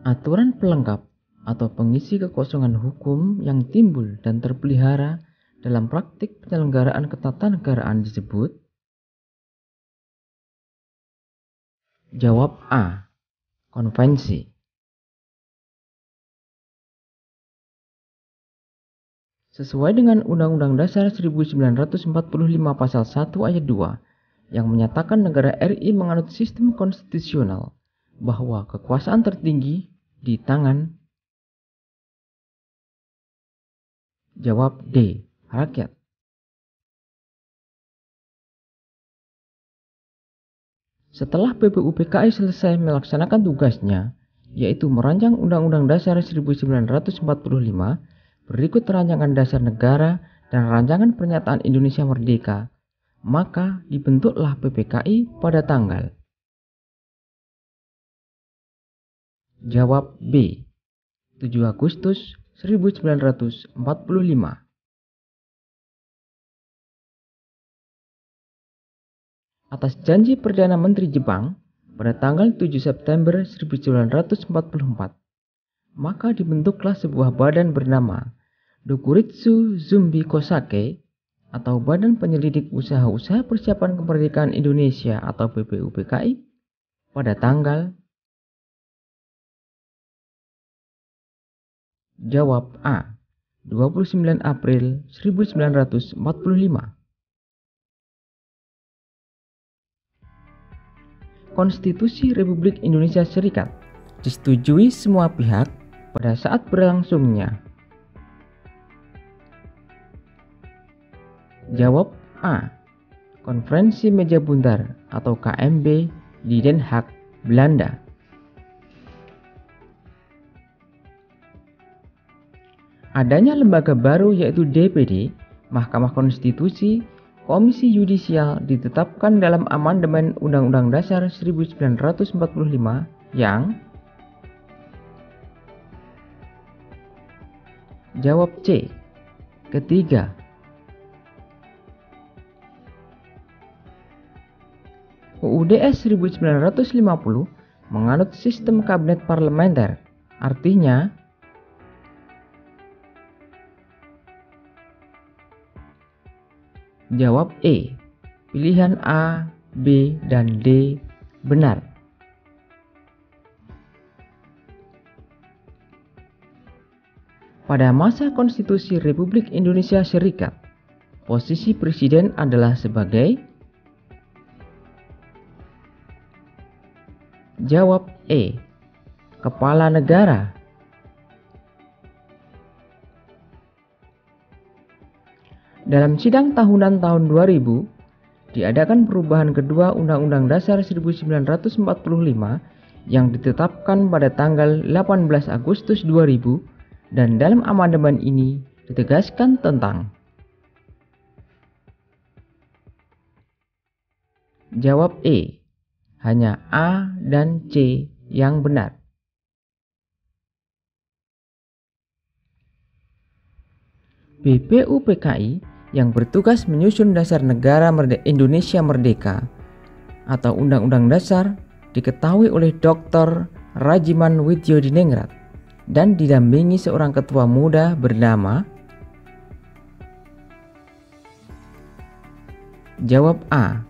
Aturan pelengkap atau pengisi kekosongan hukum yang timbul dan terpelihara dalam praktik penyelenggaraan ketatanegaraan disebut. Jawab A. Konvensi. Sesuai dengan Undang-Undang Dasar 1945 Pasal 1 Ayat 2 yang menyatakan negara RI menganut sistem konstitusional bahwa kekuasaan tertinggi di tangan. Jawab D. Rakyat. Setelah PPUPKI selesai melaksanakan tugasnya, yaitu merancang Undang-Undang Dasar 1945, berikut rancangan dasar negara dan rancangan pernyataan Indonesia Merdeka, maka dibentuklah PPKI pada tanggal. Jawab B. 7 Agustus 1945. Atas janji Perdana Menteri Jepang pada tanggal 7 September 1944, maka dibentuklah sebuah badan bernama Dokuritsu Zumbi Kosake atau Badan Penyelidik Usaha-Usaha Persiapan Kemerdekaan Indonesia atau BPUPKI pada tanggal. Jawab A. 29 April 1945. Konstitusi Republik Indonesia Serikat disetujui semua pihak pada saat berlangsungnya. Jawab A. Konferensi Meja Buntar atau KMB di Den Haag, Belanda. Adanya lembaga baru yaitu DPD, Mahkamah Konstitusi, Komisi Yudisial ditetapkan dalam amandemen Undang-Undang Dasar 1945 yang. Jawab C. Ketiga. UUDS 1950 menganut sistem kabinet parlementer, artinya jawab E. Pilihan A, B, dan D benar. Pada masa Konstitusi Republik Indonesia Serikat, posisi presiden adalah sebagai. Jawab E. Kepala negara. Dalam sidang tahunan tahun 2000, diadakan perubahan kedua Undang-Undang Dasar 1945 yang ditetapkan pada tanggal 18 Agustus 2000 dan dalam amandemen ini ditegaskan tentang. Jawab E. Hanya A dan C yang benar. BPUPKI yang bertugas menyusun dasar negara Indonesia Merdeka atau Undang-Undang Dasar diketahui oleh Dr. Rajiman Widyodiningrat dan didampingi seorang ketua muda bernama. Jawab A.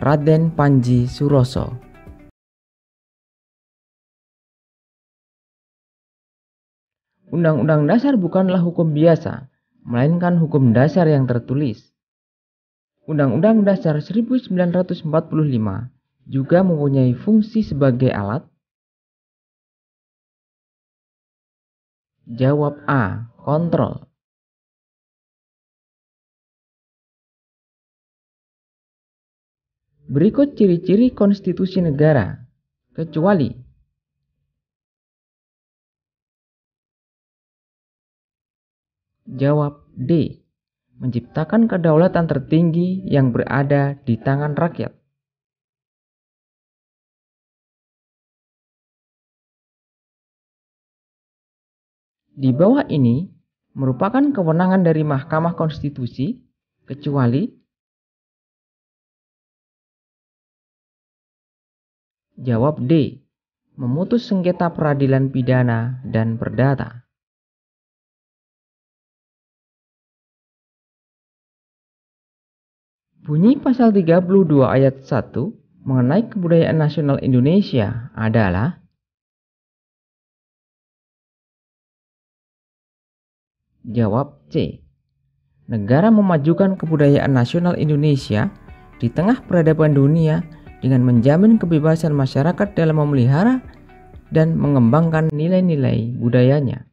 Raden Panji Suroso. Undang-Undang Dasar bukanlah hukum biasa, melainkan hukum dasar yang tertulis. Undang-Undang Dasar 1945 juga mempunyai fungsi sebagai alat. Jawab A. Kontrol. Berikut ciri-ciri konstitusi negara, kecuali. Jawab D. Menciptakan kedaulatan tertinggi yang berada di tangan rakyat. Di bawah ini merupakan kewenangan dari Mahkamah Konstitusi, kecuali. Jawab D. memutus sengketa peradilan pidana dan perdata. Bunyi pasal 32 ayat 1 mengenai kebudayaan nasional Indonesia adalah jawab C. Negara memajukan kebudayaan nasional Indonesia di tengah peradaban dunia dengan menjamin kebebasan masyarakat dalam memelihara dan mengembangkan nilai-nilai budayanya.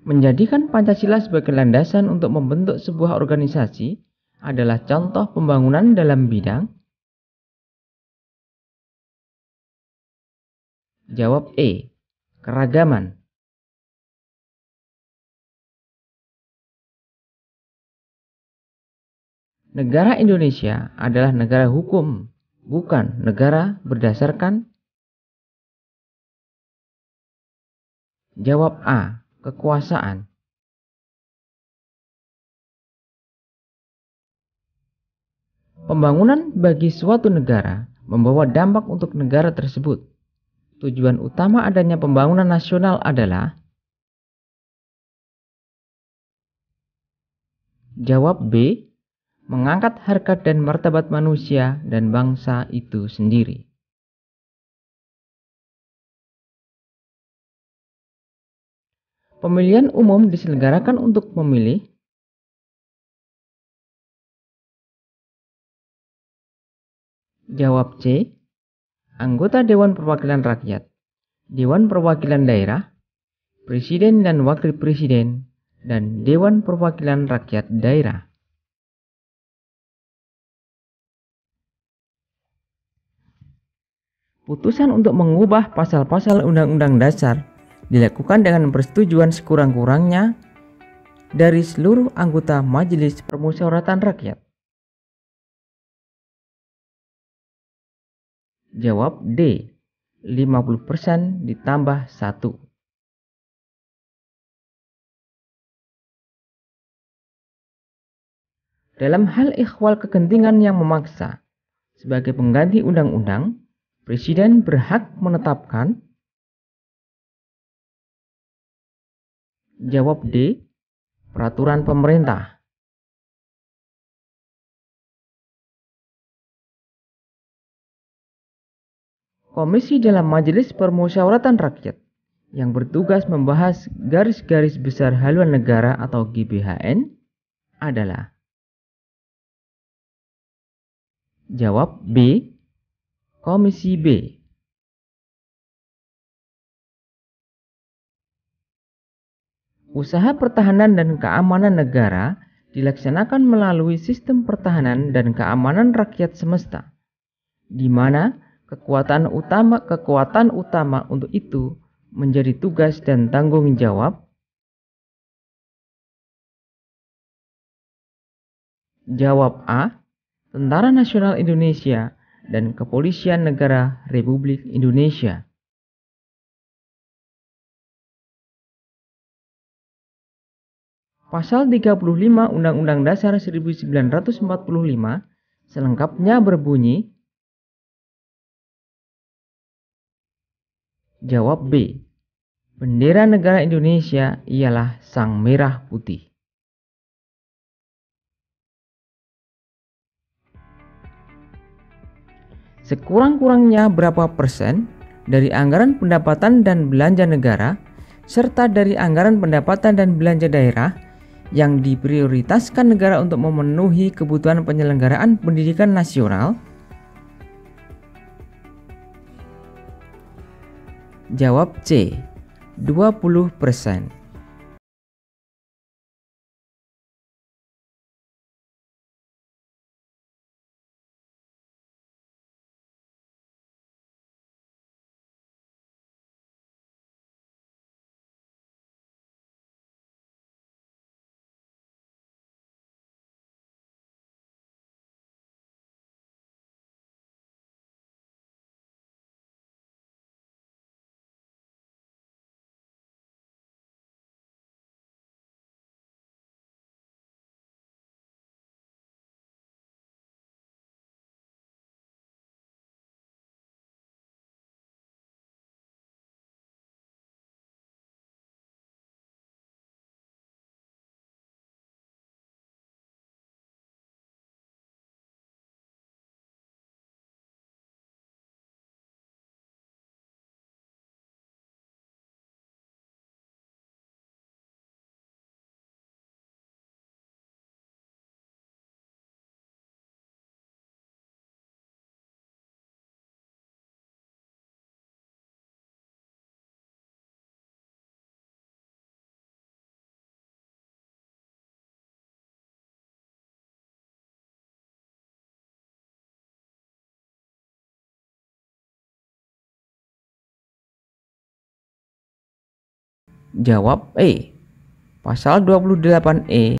Menjadikan Pancasila sebagai landasan untuk membentuk sebuah organisasi adalah contoh pembangunan dalam bidang. Jawab E. Keragaman. Negara Indonesia adalah negara hukum, bukan negara berdasarkan. Jawab A. Kekuasaan. Pembangunan bagi suatu negara membawa dampak untuk negara tersebut. Tujuan utama adanya pembangunan nasional adalah. Jawab B. Mengangkat harkat dan martabat manusia dan bangsa itu sendiri. Pemilihan umum diselenggarakan untuk memilih. Jawab C. Anggota Dewan Perwakilan Rakyat, Dewan Perwakilan Daerah, Presiden dan Wakil Presiden, dan Dewan Perwakilan Rakyat Daerah. Putusan untuk mengubah pasal-pasal Undang-Undang Dasar dilakukan dengan persetujuan sekurang-kurangnya dari seluruh anggota Majelis Permusyawaratan Rakyat. Jawab D. 50% ditambah 1. Dalam hal ikhwal kegentingan yang memaksa, sebagai pengganti undang-undang, Presiden berhak menetapkan. Jawab D. Peraturan pemerintah. Komisi dalam Majelis Permusyawaratan Rakyat yang bertugas membahas garis-garis besar haluan negara atau GBHN adalah. Jawab B. Komisi B. Usaha pertahanan dan keamanan negara dilaksanakan melalui sistem pertahanan dan keamanan rakyat semesta, di mana kekuatan utama untuk itu menjadi tugas dan tanggung jawab. Jawab A. Tentara Nasional Indonesia dan Kepolisian Negara Republik Indonesia. Pasal 35 Undang-Undang Dasar 1945 selengkapnya berbunyi. Jawab B. Bendera negara Indonesia ialah sang merah putih. Sekurang-kurangnya berapa persen dari anggaran pendapatan dan belanja negara serta dari anggaran pendapatan dan belanja daerah yang diprioritaskan negara untuk memenuhi kebutuhan penyelenggaraan pendidikan nasional? Jawab C. 20%. Jawab E. Pasal 28E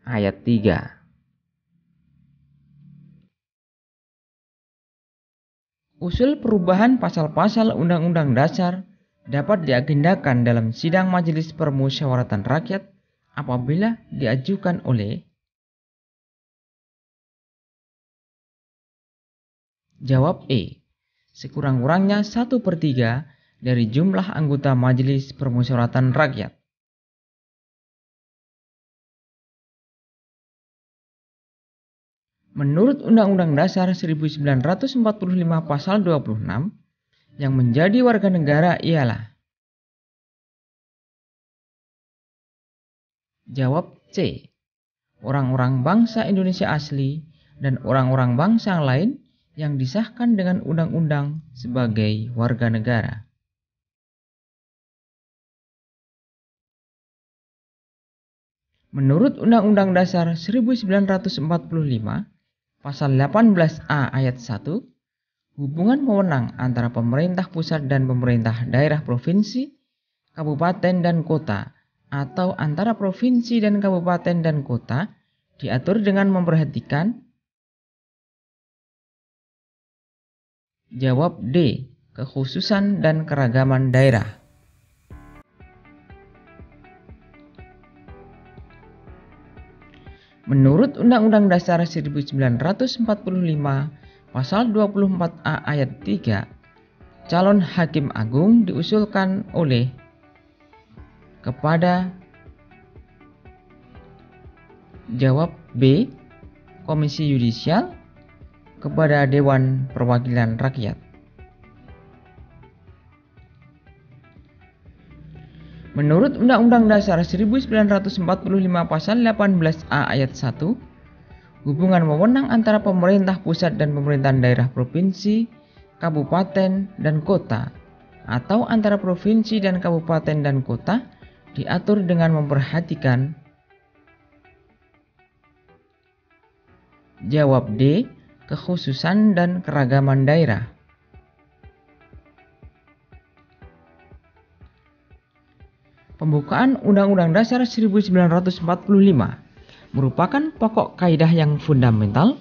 ayat 3. Usul perubahan pasal-pasal Undang-Undang Dasar dapat diagendakan dalam sidang Majelis Permusyawaratan Rakyat apabila diajukan oleh Jawab E. Sekurang-kurangnya 1/3 dari jumlah anggota Majelis Permusyawaratan Rakyat. Menurut Undang-Undang Dasar 1945 pasal 26, yang menjadi warga negara ialah Jawab C. Orang-orang bangsa Indonesia asli dan orang-orang bangsa lain yang disahkan dengan undang-undang sebagai warga negara. Menurut Undang-Undang Dasar 1945 Pasal 18A ayat 1, hubungan wewenang antara pemerintah pusat dan pemerintah daerah provinsi, kabupaten dan kota atau antara provinsi dan kabupaten dan kota diatur dengan memperhatikan Jawab D. Kekhususan dan keragaman daerah. Menurut Undang-Undang Dasar 1945 Pasal 24A ayat 3, calon hakim agung diusulkan oleh kepada Jawab B. Komisi Yudisial kepada Dewan Perwakilan Rakyat. Menurut Undang-Undang Dasar 1945 Pasal 18A ayat 1, hubungan wewenang antara pemerintah pusat dan pemerintahan daerah provinsi, kabupaten, dan kota atau antara provinsi dan kabupaten dan kota diatur dengan memperhatikan Jawab D. Kekhususan dan keragaman daerah. Pembukaan Undang-Undang Dasar 1945 merupakan pokok kaidah yang fundamental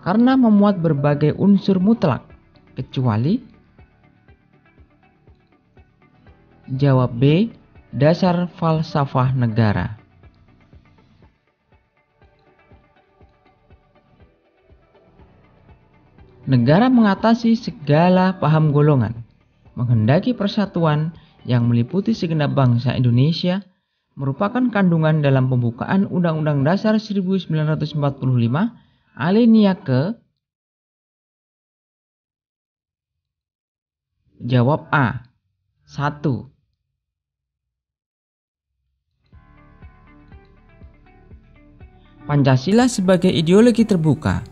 karena memuat berbagai unsur mutlak kecuali Jawab B. Dasar falsafah negara. Negara mengatasi segala paham golongan, menghendaki persatuan yang meliputi segenap bangsa Indonesia, merupakan kandungan dalam pembukaan Undang-Undang Dasar 1945 alinea ke Jawab A. 1. Pancasila sebagai ideologi terbuka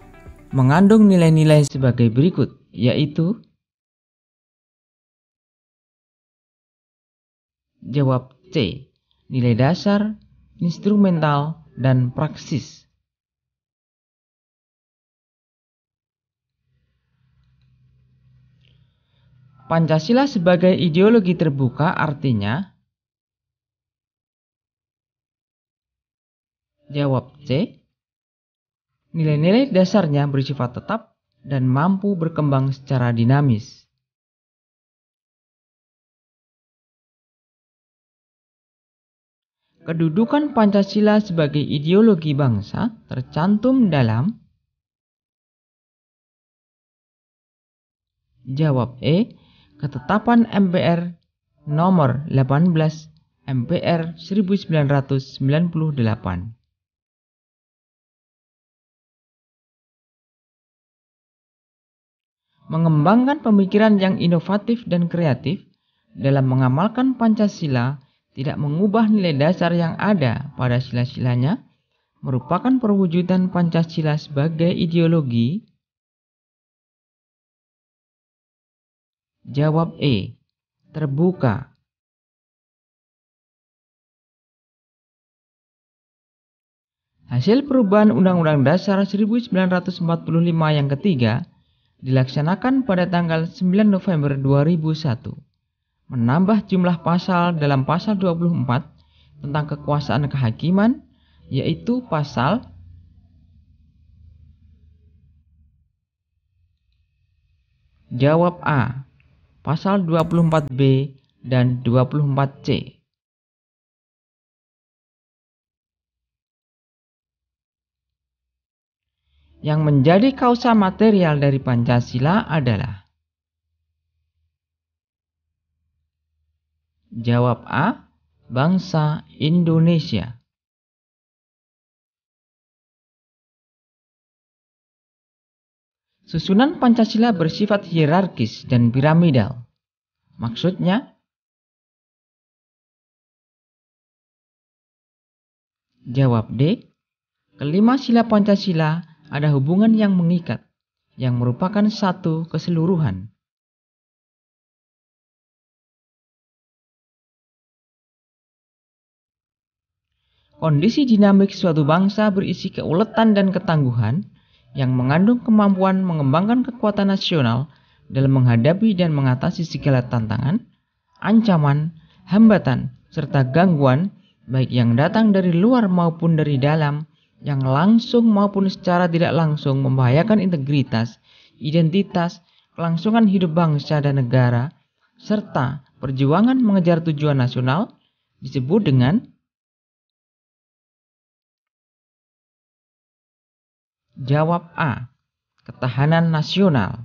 mengandung nilai-nilai sebagai berikut, yaitu Jawab C. Nilai dasar, instrumental, dan praksis. Pancasila sebagai ideologi terbuka artinya Jawab C. Nilai-nilai dasarnya bersifat tetap dan mampu berkembang secara dinamis. Kedudukan Pancasila sebagai ideologi bangsa tercantum dalam Jawab E. Ketetapan MPR nomor 18 MPR 1998. Mengembangkan pemikiran yang inovatif dan kreatif dalam mengamalkan Pancasila tidak mengubah nilai dasar yang ada pada sila-silanya, merupakan perwujudan Pancasila sebagai ideologi. Jawab E. Terbuka. Hasil perubahan Undang-Undang Dasar 1945 yang ketiga dilaksanakan pada tanggal 9 November 2001. menambah jumlah pasal dalam pasal 24 tentang kekuasaan kehakiman, yaitu pasal Jawab A, pasal 24B dan 24C. Yang menjadi kausa material dari Pancasila adalah Jawab A, bangsa Indonesia. Susunan Pancasila bersifat hierarkis dan piramidal. Maksudnya, Jawab D, kelima sila Pancasila ada hubungan yang mengikat, yang merupakan satu keseluruhan. Kondisi dinamik suatu bangsa berisi keuletan dan ketangguhan yang mengandung kemampuan mengembangkan kekuatan nasional dalam menghadapi dan mengatasi segala tantangan, ancaman, hambatan, serta gangguan baik yang datang dari luar maupun dari dalam, yang langsung maupun secara tidak langsung membahayakan integritas, identitas, kelangsungan hidup bangsa dan negara, serta perjuangan mengejar tujuan nasional disebut dengan Jawab A, ketahanan nasional.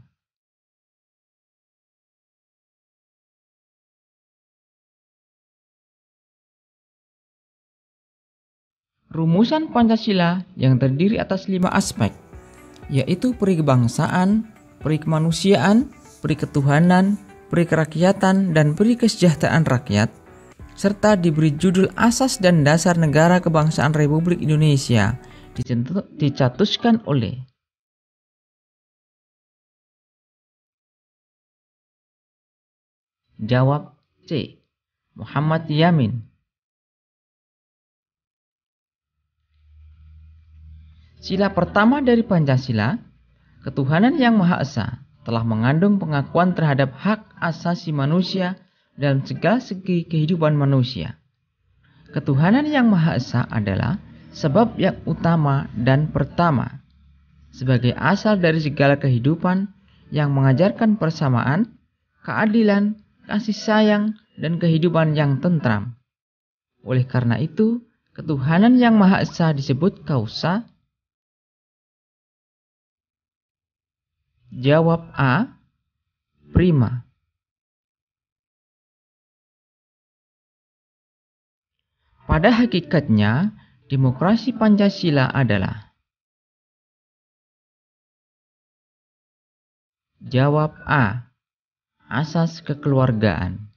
Rumusan Pancasila yang terdiri atas 5 aspek, yaitu peri kebangsaan, peri kemanusiaan, peri ketuhanan, peri kerakyatan, dan peri kesejahteraan rakyat, serta diberi judul Asas dan Dasar Negara Kebangsaan Republik Indonesia, dicetuskan oleh Jawab C, Muhammad Yamin. Sila pertama dari Pancasila, ketuhanan yang Maha Esa, telah mengandung pengakuan terhadap hak asasi manusia dalam segala segi kehidupan manusia. Ketuhanan yang Maha Esa adalah sebab yang utama dan pertama, sebagai asal dari segala kehidupan yang mengajarkan persamaan, keadilan, kasih sayang, dan kehidupan yang tentram. Oleh karena itu, ketuhanan yang Maha Esa disebut kausa. Jawab A, prima. Pada hakikatnya, demokrasi Pancasila adalah Jawab A, asas kekeluargaan.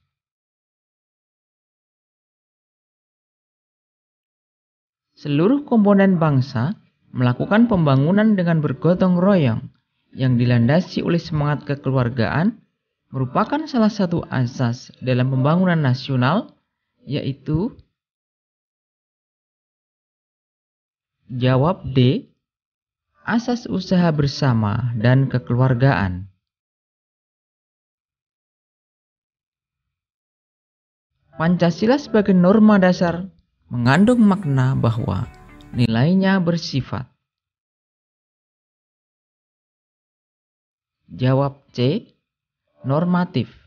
Seluruh komponen bangsa melakukan pembangunan dengan bergotong royong yang dilandasi oleh semangat kekeluargaan merupakan salah satu asas dalam pembangunan nasional, yaitu Jawab D, asas usaha bersama dan kekeluargaan. Pancasila sebagai norma dasar mengandung makna bahwa nilainya bersifat Jawab C, normatif.